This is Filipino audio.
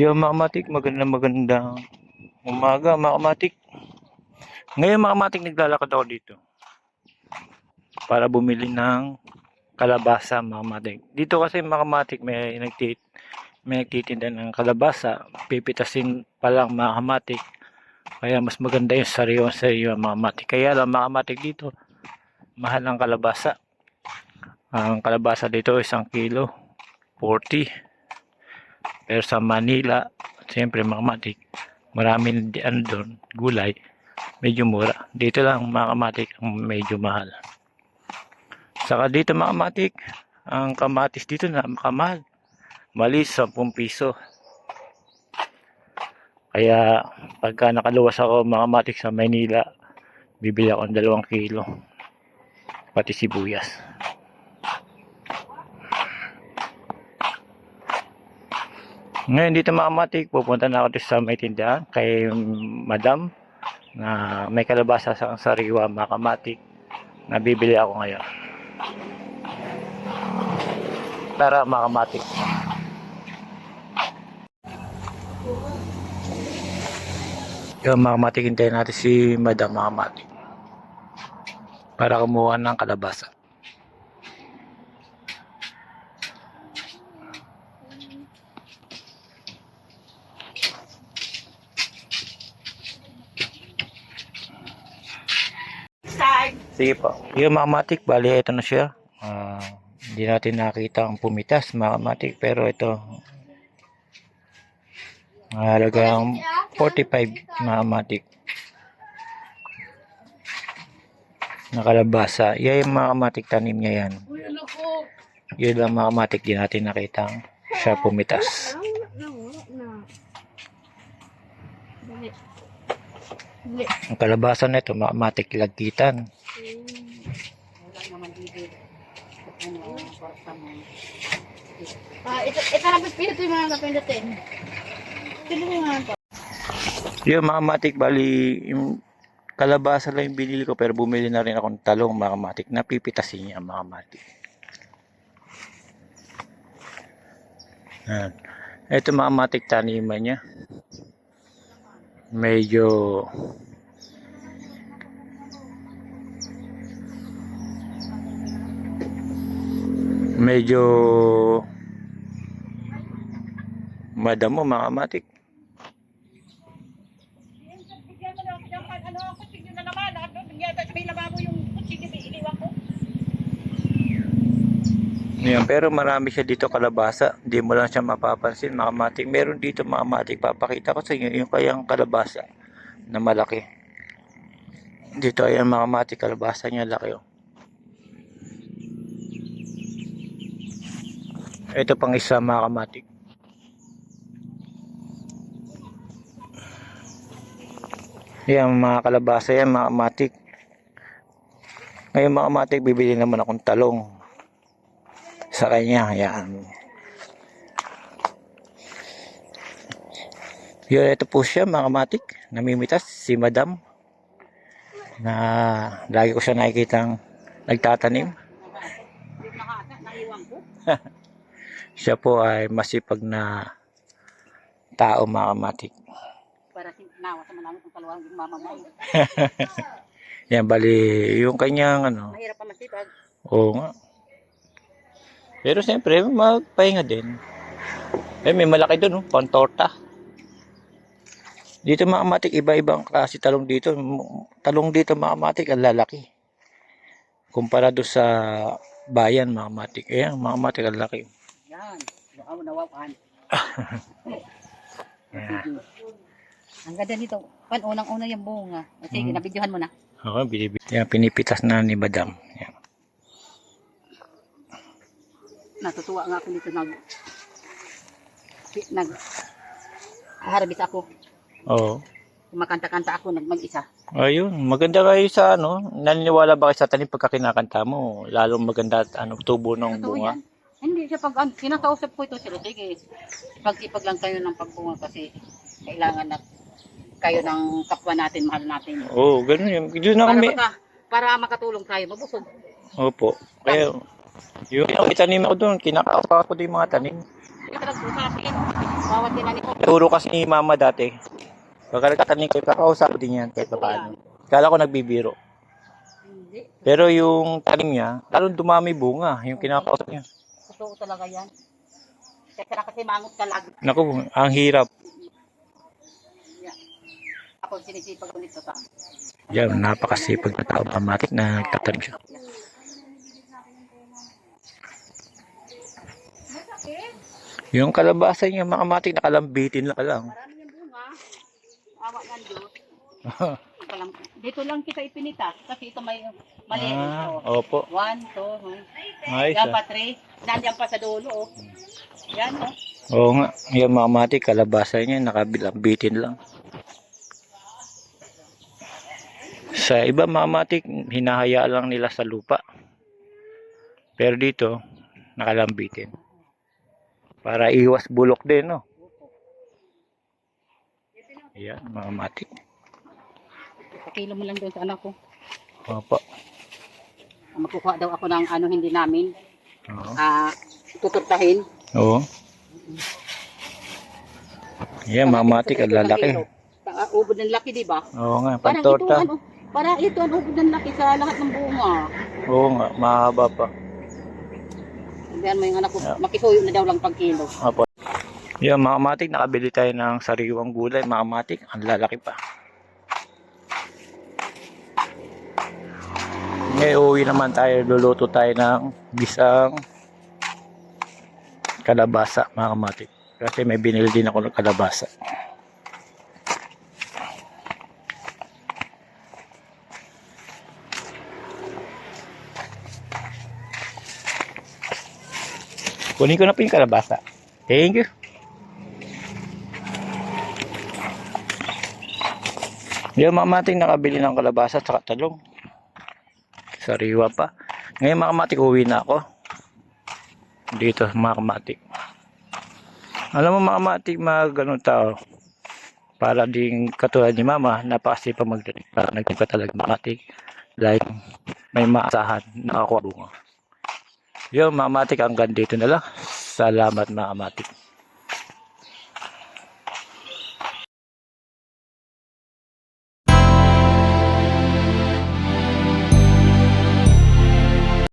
Yung mga kamatik, magandang umaga mga kamatik. Ngayon mga kamatik, naglalakad ako dito para bumili ng kalabasa mga kamatik. Dito kasi mga kamatik may nagtitinda ng kalabasa. Pipitasin pa lang mga kamatik. Kaya mas maganda yung sariwa mga kamatik. Kaya lang mga kamatik dito, mahal ang kalabasa. Ang kalabasa dito 1 kilo, 40. Pero sa Manila, siyempre mga kamatik, maraming doon, gulay, medyo mura. Dito lang mga kamatik ang medyo mahal. Saka dito mga kamatik, ang kamatis dito na makamahal. Mali 10 piso. Kaya pagka nakaluwas ako mga kamatik sa Manila, bibili ako ng 2 kilo. Pati sibuyas. Ngayon dito mga kamatik, pupunta na ako sa may tindahan kay Madam na may kalabasa sa sariwa mga kamatik na bibili ako ngayon. Tara mga kamatik. Yung mga kamatik, hintayin natin si Madam mga kamatik para kumuha ng kalabasa. Sige po. Yung mga kamatik, bali ito na siya. Hindi natin nakita ang pumitas mga kamatik, pero ito halagang 45 mga kamatik na kalabasa. Yan yung mga kamatik, tanim niya yan. Yun lang mga kamatik, di natin nakita siya pumitas. Ang kalabasa na ito mga kamatik, lagkitan. Ito na pispirito yung mga kapindutin. Yung mga kamatik, bali yung kalabasa lang yung binili ko, pero bumili na rin ako ng talong mga kamatik. Napipitasin niya mga kamatik. Ito mga kamatik, taniman niya. Medyo madamo mga kamatik. Yan, pero marami siya dito kalabasa. Hindi mo lang siya mapapansin mga kamatik. Meron dito mga kamatik, papakita ko sa inyo yung kayang kalabasa na malaki. Dito ayan mga kamatik, kalabasa niya laki oh. Ito pang isa mga kamatik. Yan mga kalabasa yan mga kamatik. Ngayon mga kamatik, bibili naman akong talong sa kanya. Yan. Yun, ito po siya mga kamatik. Namimitas si Madam na lagi ko siya nakikitang nagtatanim. Siya po ay masipag na tao mga kamatik. Para nawa sa manamit ng kaluhan yung mama mo. Yan, bali yung kanyang ano. Mahirap pa masipag. Oo nga. Pero siyempre magpahinga din. May malaki doon, pantorta. Dito mga kamatik, iba-ibang klase talong dito. Talong dito mga kamatik, ang lalaki. Kumpara doon sa bayan mga kamatik. Ayan, mga kamatik, ang laki. Yan. Nawawan. Ayan. Ang ganda nito. Unang-una yung bunga. Sige, nabidyohan mo na. Oo, yan, pinipitas na ni Madam. Yan. Natutuwa nga ako dito harvest ako. Oo. Kumakanta-kanta ako mag-isa. Ayun, maganda kayo sa ano, naniniwala ba kayo sa tanim pagka kinakanta mo? Lalong maganda at tubo ng Totoo bunga. yan. Hindi siya kinakausap ko ito sila. Sige, pag-ipag lang kayo ng pagbunga kasi kailangan na kayo ng kapwa natin, mahal natin. Oo, ganun yun. Doon na kami. Para makatulong tayo, mabusog. Opo. Kaya, yung itanim ako doon, kinakapa ko din yung mga tanim. Ito lang, usapin. Bawat tinanim ko. Turo kasi ni mama dati. Pagka nagtatanim kayo, kakausap din yan kahit pa paano. Kala ko nagbibiro. Hindi. Pero yung tanim niya, talong dumami bunga. Yung kinakausap niya. Totoo talaga yan. Kaya kasi mangot ka lagi. Naku, ang hirap. Yeah. Ako sinisipag ko nito ta. Yan, napakasipag na tao. Mamatik na nagtatanim siya. Yung kalabasa niya, makamatik, nakalambitin lang. Marami yung bunga. Awa ng Diyos. Dito lang kita ipinita kasi ito may mali ito. Opo. 1, 2, Ayos yan pa 3. Nandiyan pa sa dulo oh. Yan oh. Oo nga, yung makamatik, kalabasa niya, nakalambitin lang. Sa iba makamatik, hinahayaan lang nila sa lupa. Pero dito, nakalambitin. Para iwas bulok din, no? Ayan, makamatik. Pakilo mo lang doon sa anak ko. Opo. Magkukuha daw ako ng ano hindi namin. Oo. Tuturtahin. Oo. Ayan, makamatik, ang lalaki. Ubod ng laki, di ba? Oo nga, Parang pantorta. ito, parang ito ang ubod ng laki sa lahat ng bunga. Oo nga, mahaba pa. Sabihan mo yung anak ko, makisuyo na daw lang pag kilo. Opo. Yan, makamatik, nakabili tayo ng sariwang gulay. Makamatik, ang lalaki pa. Ngayon, uwi naman tayo. Luluto tayo ng bisang kalabasa, makamatik. Kasi may binili din ako ng kalabasa. Kunin ko na po yung kalabasa. Thank you. Yung makamatik nakabili ng kalabasa at saka talong. Sariwa pa. Ngayon makamatik uwi na ako. Dito makamatik. Alam mo makamatik ganun tao. Para din katulad ni mama, napakasipag magdating. Para nagtipka talaga makamatik. Like may maasahan na ako bunga. Yung makamatik hanggang dito na lang. Salamat makamatik.